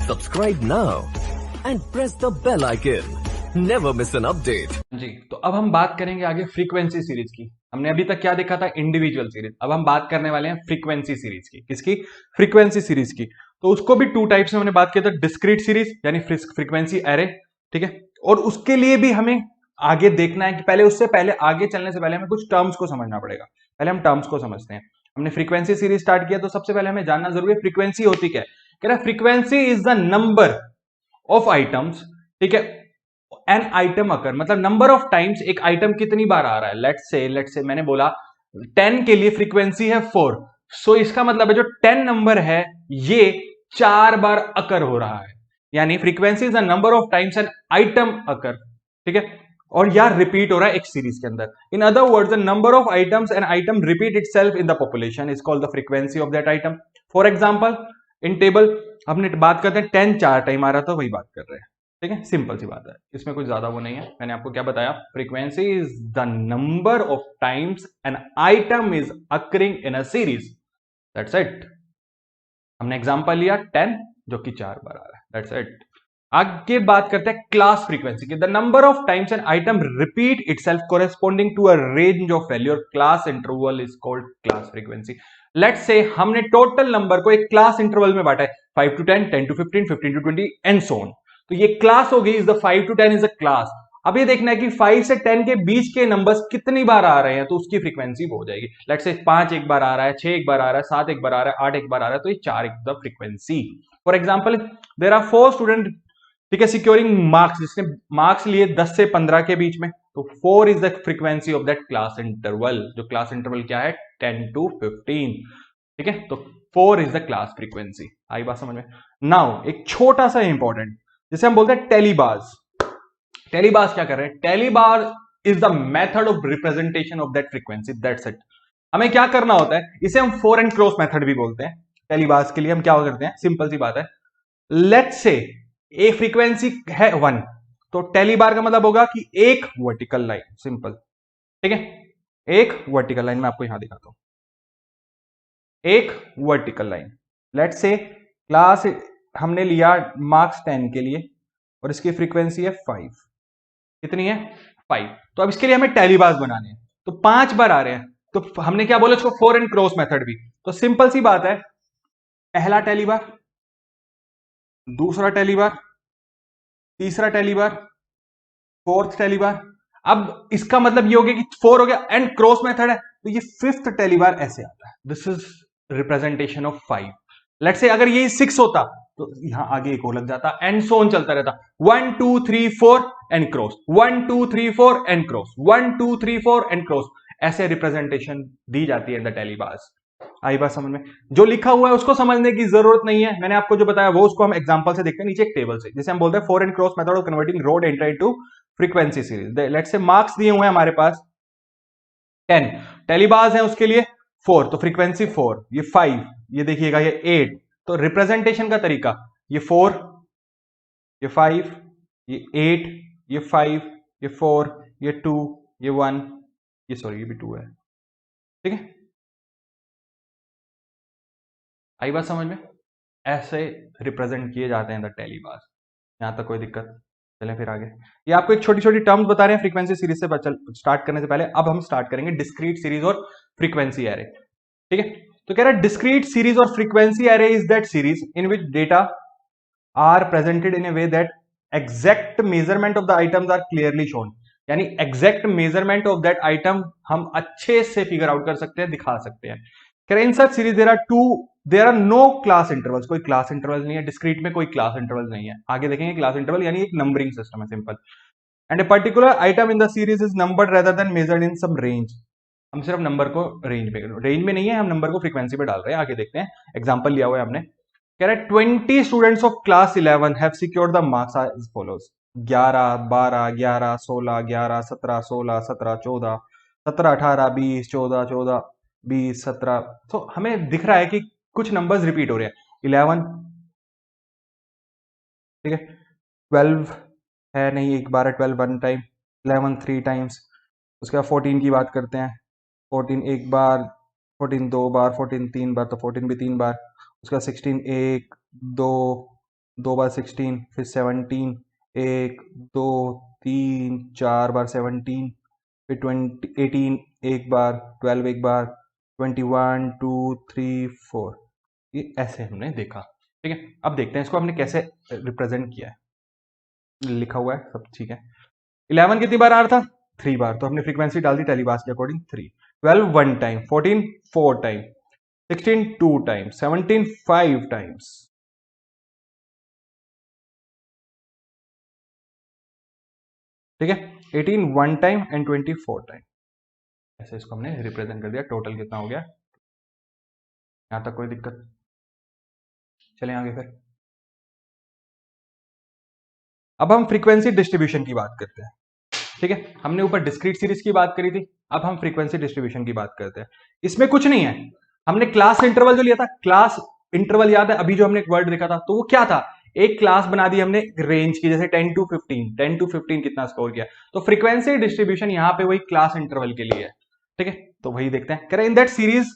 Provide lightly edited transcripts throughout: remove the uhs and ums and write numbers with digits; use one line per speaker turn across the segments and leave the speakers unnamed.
Subscribe now and press the bell icon. Never miss an update.
जी, तो अब हम बात करेंगे आगे फ्रीक्वेंसी सीरीज की। हमने अभी तक क्या देखा था? Individual series. अब हम बात करने वाले हैं फ्रीक्वेंसी सीरीज की। किसकी? फ्रीक्वेंसी सीरीज की। तो उसको भी टू टाइप्स में हमने बात किया था, डिस्क्रीट सीरीज यानी फ्रीक्वेंसी एरे, ठीक है। और उसके लिए भी हमें आगे देखना है कि पहले उससे पहले आगे चलने से पहले हमें कुछ टर्म्स को समझना पड़ेगा। पहले हम टर्म्स को समझते हैं। हमने फ्रीक्वेंसी सीरीज स्टार्ट किया तो सबसे पहले हमें जानना जरूरी है फ्रीक्वेंसी होती क्या है। कह रहा है frequency is the number of items, ठीक है, एन आइटम अकर, मतलब नंबर ऑफ टाइम्स एक आइटम कितनी बार आ रहा है। लेट्स से मैंने बोला 10 के लिए फ्रीक्वेंसी है 4, सो इसका मतलब है जो 10 नंबर है ये 4 बार अकर हो रहा है, यानी frequency is the number of times an item occur, ठीक है। और यार रिपीट हो रहा है एक सीरीज के अंदर। इन other words the number of items N item repeat itself in the population is called the frequency of that item. For example in table हमने बात करते हैं 10 4 टाइम आ रहा था, वही बात कर रहे हैं, ठीक है। सिंपल सी बात है, इसमें कुछ ज्यादा वो नहीं है। मैंने आपको क्या बताया? Frequency is the number of times an item is occurring in a series, that's it. हमने एग्जांपल लिया 10 जो कि 4 बार आ रहा है, दैट्स इट। आगे बात करते हैं क्लास फ्रीक्वेंसी की। The number of times an item repeat itself corresponding to a range of value और class interval is called class frequency. Let's say हमने टोटल नंबर को एक क्लास इंटरवल में बांटा है, 5 to 10, 10 to 15, 15 to 20 and so on. तो ये class हो गई, is the 5 to 10 is a class. अब ये देखना है कि 5 से 10 के बीच के नंबर्स कितनी बार आ रहे हैं, तो उसकी फ्रीक्वेंसी हो जाएगी। लेट्स से 5 एक बार आ रहा है, 6 एक बार आ रहा है, 7 एक बार आ रहा है, 8 एक बार आ रहा है, तो ये 4 एक the frequency. For example there are 4 student, ठीक है, सिक्योरिंग मार्क्स, जिसने मार्क्स लिए 10 से 15 के बीच में, तो 4 is the frequency of that class interval. जो क्लास इंटरवल क्या है? 10 to 15, ठीक है। तो 4 इज द क्लास फ्रीक्वेंसी। आई बात समझ में? नाउ एक छोटा सा इंपॉर्टेंट, जिसे हम बोलते हैं टेलीबार्स। टेलीबार्स क्या कर रहे हैं? Tally bar is the method of representation of that frequency, that's it. हमें क्या करना होता है? इसे हम फोर एंड क्रॉस मेथड भी बोलते हैं। टेलीबार्स के लिए हम क्या करते हैं? सिंपल सी बात है, लेट्स से एक फ्रीक्वेंसी है 1, तो टेलीबार का मतलब होगा कि एक वर्टिकल लाइन, सिंपल, ठीक है। एक वर्टिकल लाइन मैं आपको यहां दिखाता हूं, एक vertical line. Let's say class हमने लिया मार्क्स 10 के लिए और इसकी फ्रीक्वेंसी है 5। कितनी है? 5। तो अब इसके लिए हमें टेलीबार्स बनाने हैं, तो 5 बार आ रहे हैं, तो हमने क्या बोला इसको? फोर एंड क्रॉस मेथड भी। तो सिंपल सी बात है, पहला टेलीबार, दूसरा टेलीबार, तीसरा टेलीबार, फोर्थ टेलीबार। अब इसका मतलब ये हो गया कि 4 हो गया एंड क्रॉस मेथड है, तो ये फिफ्थ टेलीबार ऐसे आता है। This is representation of 5। Let's say अगर ये 6 होता तो यहां आगे एक और लग जाता, एंड सो ऑन चलता रहता। 1 2 3 4 and cross, 1 2 3 4 and cross, 1 2 3 4 and cross. ऐसे रिप्रेजेंटेशन दी जाती है इन द टेलीबार्स। आई बात समझ में? जो लिखा हुआ है उसको समझने की जरूरत नहीं है, मैंने आपको जो बताया वो उसको हम एग्जांपल से देखते हैं नीचे एक टेबल से, जिसे हम बोलते हैं four and cross method of converting road enter into frequency series. Let's say marks दिए हुए हैं हमारे पास 10, टेलीबार्स हैं उसके लिए 4, तो फ्रीक्वेंसी 4, ये 5, ये देखिएगा ये 8। तो रिप्रेजेंटेशन का तरीका, ये 4, ये 5, ये 8, ये 5, ये 4, ये 2, ये 1, ये सॉरी ये भी 2 है, ठीक है। आई बात समझ में? ऐसे रिप्रेजेंट किए जाते हैं द टेलीबार्स। यहां तक कोई दिक्कत? चलें फिर आगे। ये आपको एक छोटी छोटी टर्म्स बता रहे हैं फ्रीक्वेंसी सीरीज से स्टार्ट करने से पहले। अब हम स्टार्ट करेंगे डिस्क्रीट सीरीज और फ्रीक्वेंसी एरे, ठीक है। तो कह रहा है डिस्क्रीट सीरीज और frequency array is that series in which data are presented in a way that exact measurement of the items are clearly shown, यानी exact measurement of that item हम अच्छे से फिगर आउट कर सकते हैं, दिखा सकते हैं। कह रहे हैं in such series there are no class intervals, कोई क्लास इंटरवल नहीं है डिस्क्रीट में, कोई क्लास इंटरवल नहीं है। आगे देखेंगे क्लास इंटरवल यानी एक नंबरिंग सिस्टम है, simple. And a particular item in the series is numbered rather than measured in some range. हम सिर्फ नंबर को रेंज में नहीं है, हम नंबर को फ्रीक्वेंसी पे डाल रहे हैं। आगे देखते हैं, एग्जांपल लिया हुआ है हमने। कह रहा है 20 students of class 11 have secured the marks as follows. 11 12 11 16 11 17 16 17 14 17 18 20 14 14 20 17। तो हमें दिख रहा है कि कुछ नंबर्स रिपीट हो रहे हैं। 11, ठीक है, 12 है नहीं, एक बार 12 वन टाइम, 11 3 टाइम्स। उसके बाद 14 की बात करते हैं, 14 एक बार, 14 दो बार, 14 3 बार, तो 14 भी 3 बार। उसका 16 1 2 2 बार 16, फिर 17, 1 2 3 4 बार 17, फिर 20 18 एक बार, 12 एक बार, 21 2 3 4, ये ऐसे हमने देखा। ठीक है, अब देखते हैं इसको हमने कैसे रिप्रेजेंट किया है। लिखा हुआ है सब ठीक है। 11 कितनी बार आ रहा था? 3 बार, तो हमने फ्रीक्वेंसी डाल दी टेलीबास के according 3। 12 1 time, 14 4 time, 16 2 time, 17 5 times. ठीक है, 18 1 टाइम एंड 20 4 टाइम। ऐसे इसको हमने रिप्रेजेंट कर दिया। टोटल कितना हो गया? यहां तक कोई दिक्कत? चलें आगे फिर। अब हम फ्रीक्वेंसी डिस्ट्रीब्यूशन की बात करते हैं। ठीक है, हमने ऊपर डिस्क्रीट सीरीज की बात करी थी, अब हम फ्रीक्वेंसी डिस्ट्रीब्यूशन की बात करते हैं। इसमें कुछ नहीं है, हमने क्लास इंटरवल जो लिया था, क्लास इंटरवल याद है? अभी जो हमने एक वर्ड देखा था, तो वो क्या था? एक क्लास बना दी हमने रेंज की, जैसे 10 टू 15, 10 टू 15 कितना स्कोर किया। तो फ्रीक्वेंसी डिस्ट्रीब्यूशन यहां पे वही क्लास इंटरवल के लिए है। ठीक है, तो वही देखते हैं। कह रहे in that series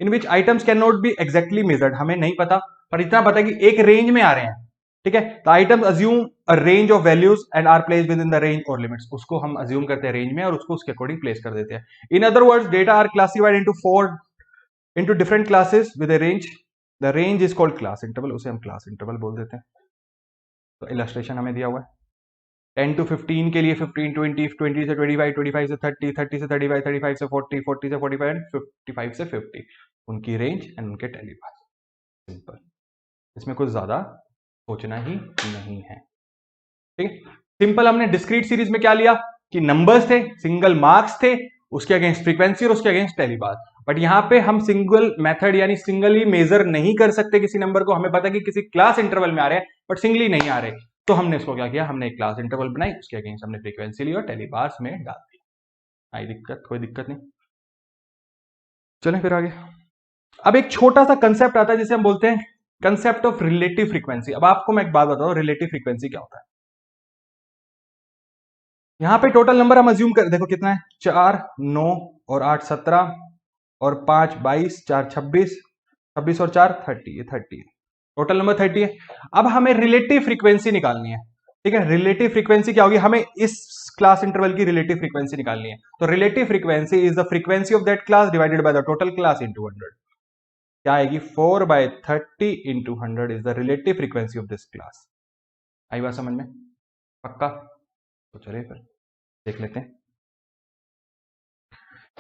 in which items can not be exactly measured, हमें नहीं पता, पर इतना पता है कि एक रेंज में आ रहे हैं। ठीक है, the items assume a range of values and are placed within the range और लिमिट्स, उसको हम अज्यूम करते हैं रेंज में और उसको उसके अकॉर्डिंग प्लेस कर देते हैं। In other words, data are classified into 4 into different classes with a range. The range is called class interval, उसे हम क्लास इंटरवल बोल देते हैं। तो इलस्ट्रेशन हमें दिया हुआ है 10 टू 15 के लिए 15 20, 20 से 25, 25 से 30, 30 से 35, 35 से 40, 40 से 45 एंड 55 से 50, उनकी रेंज एंड उनके टेलीपास। सिंपल, इसमें कुछ ज्यादा सोचना ही नहीं है। ठीक है, सिंपल। हमने डिस्क्रीट सीरीज में क्या लिया कि नंबर्स थे, सिंगल मार्क्स थे, उसके अगेंस्ट फ्रीक्वेंसी और उसके अगेंस्ट टेलीपास। बट यहां पे हम सिंगल मेथड यानी सिंगली मेजर नहीं कर सकते किसी नंबर को, हमें पता है कि किसी क्लास इंटरवल में आ रहे हैं बट सिंगली नहीं आ रहे, तो हमने इसको क्या किया, हमने एक क्लास इंटरवल बनाई, उसके अगेंस्ट हमने फ्रीक्वेंसी ली और टेलीपास में डाल दी। आई दिक्कत? कोई दिक्कत नहीं। चलें फिर आगे। अब एक छोटा सा कंसेप्ट आता है जिसे हम बोलते हैं कंसेप्ट ऑफ रिलेटिव फ्रीक्वेंसी। अब आपको मैं एक बात बताऊं, रिलेटिव फ्रीक्वेंसी क्या होता है। यहां पे टोटल नंबर हम अज्यूम कर, देखो कितना है, 4 9 और 8 17 और 5 22, 4 26, 26 और 4 30, ये 30 है, टोटल नंबर 30 है। अब हमें रिलेटिव फ्रीक्वेंसी निकालनी है। ठीक है, रिलेटिव फ्रीक्वेंसी क्या होगी, हमें इस क्लास इंटरवल की रिलेटिव फ्रीक्वेंसी निकालनी है। तो relative frequency is the frequency of that class divided by the total class into 100। क्या आएगी, 4/30 into 100 is the relative frequency of this class. आई बात समझ में? पक्का? तो चलिए फिर देख लेते हैं।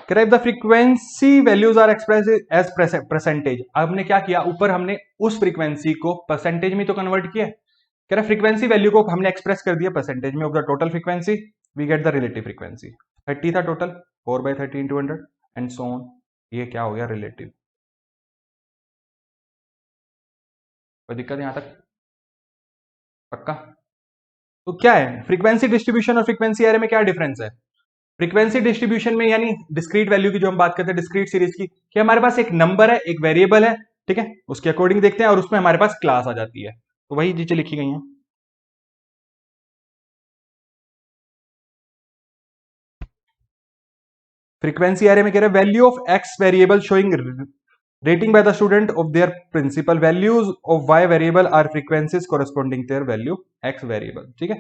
The frequency values are express as percentage. हमने क्या किया, ऊपर हमने उस फ्रीक्वेंसी को परसेंटेज में तो कन्वर्ट किया। कह रहा फ्रीक्वेंसी वैल्यू को हमने एक्सप्रेस कर दिया परसेंटेज में of the total frequency, we get the relative frequency. 30 था total, 4/30 into 100 and so on, ये क्या हो गया, रिलेटिव। कोई दिक्कत यहां तक? पक्का? तो क्या है फ्रीक्वेंसी डिस्ट्रीब्यूशन और फ्रीक्वेंसी एरे में क्या डिफरेंस है? फ्रीक्वेंसी डिस्ट्रीब्यूशन में यानी डिस्क्रीट वैल्यू की जो हम बात करते हैं, डिस्क्रीट सीरीज की, कि हमारे पास एक नंबर है, एक वेरिएबल है, ठीक है, उसके अकॉर्डिंग देखते हैं और उसमें हमारे पास क्लास आ जाती है, तो वही चीजें लिखी गई हैं। फ्रीक्वेंसी एरे में कह रहे हैं value of x variable showing rating by the student of their principal values of y variable are frequencies corresponding their value x variable. ठीक है,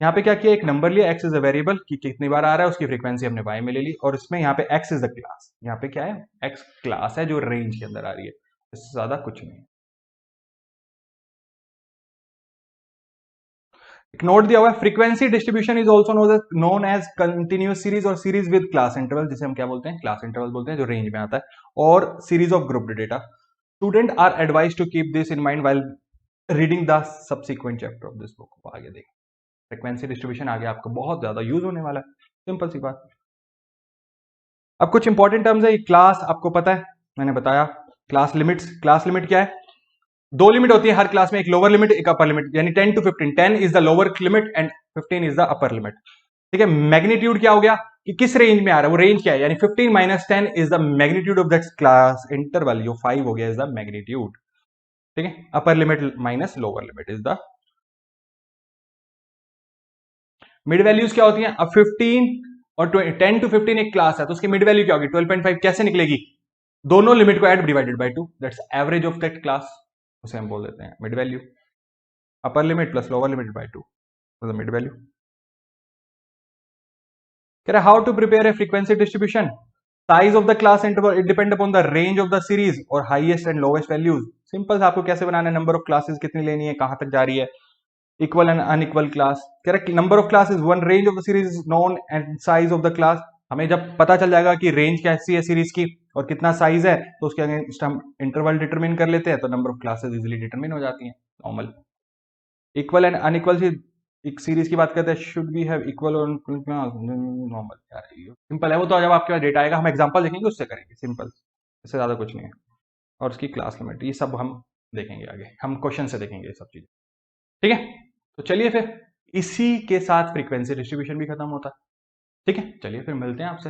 यहाँ पे क्या किया, एक नंबर लिया, एक्स इज अ वेरिएबल कि कितनी बार आ रहा है, उसकी फ्रीक्वेंसी हमने वाई में ले ली, और इसमें यहाँ पे एक्स इज द क्लास, यहाँ पे क्या है, एक्स क्लास है जो रेंज के अंदर आ रही है, इससे ज्यादा कुछ नहीं। एक नोट दिया हुआ है, frequency distribution is also known as continuous series और सीरीज विद क्लास इंटरवल, जिसे हम क्या बोलते हैं, क्लास इंटरवल बोलते हैं, जो रेंज में आता है, और series of grouped data. Student are advise to keep this in mind while reading the subsequent chapter of this book. आगे देखें, फ्रीक्वेंसी डिस्ट्रीब्यूशन आगे आपको बहुत ज्यादा यूज होने वाला है, सिंपल सी बात। अब कुछ इंपॉर्टेंट टर्म्स है, क्लास आपको पता है, मैंने बताया, क्लास लिमिट्स। क्लास लिमिट क्या है, दो लिमिट होती है हर क्लास में, एक लोअर लिमिट एक अपर लिमिट, यानी 10 to 15, 10 is the lower limit and 15 is the upper limit. ठीक है, मैग्नीट्यूड क्या हो गया कि किस रेंज में आ रहा है, वो रेंज क्या है, यानी 15 minus 10 is the magnitude of that class interval, जो 5 हो गया इज द मैग्नीट्यूड। ठीक है, upper limit minus lower limit is the mid values. क्या होती है, अब 15 और 10 टू 15 एक क्लास है, तो उसकी मिड वैल्यू क्या होगी, 12.5 कैसे निकलेगी, दोनों लिमिट को add divided by 2, that's average of that class, उसे हम बोल देते हैं mid value. Upper limit plus lower limit by 2 the mid value. कह रहा how to prepare a frequency distribution, size of the class interval it depend upon the range of the series और highest and lowest values. Simple, आपको कैसे बनाना है, number of classes कितनी लेनी है, कहां तक जा रही है, equal and unequal class. Correct, number of classes one, range of the series is known and size of the class. हमें जब पता चल जाएगा कि रेंज कैसी है सीरीज की और कितना साइज है, तो उसके अगेंस्ट हम इंटरवल डिटरमिन कर लेते हैं, तो number of classes easily determine हो जाती हैं। नॉर्मल इक्वल एंड अनइक्वल से एक सीरीज की बात करते हैं, शुड वी हैव इक्वल और नॉर्मल, यार सिंपल है वो, तो जब आपके पास डेटा आएगा हम एग्जांपल देखेंगे उससे करेंगे, सिंपल, इससे ज्यादा कुछ नहीं है। और उसकी क्लास लिमिट ये सब हम देखेंगे आगे, हम क्वेश्चन से देखेंगे ये सब चीजें। ठीक है, तो चलिए फिर इसी के साथ फ्रीक्वेंसी डिस्ट्रीब्यूशन भी खत्म होता है। ठीक है, चलिए फिर मिलते हैं आपसे।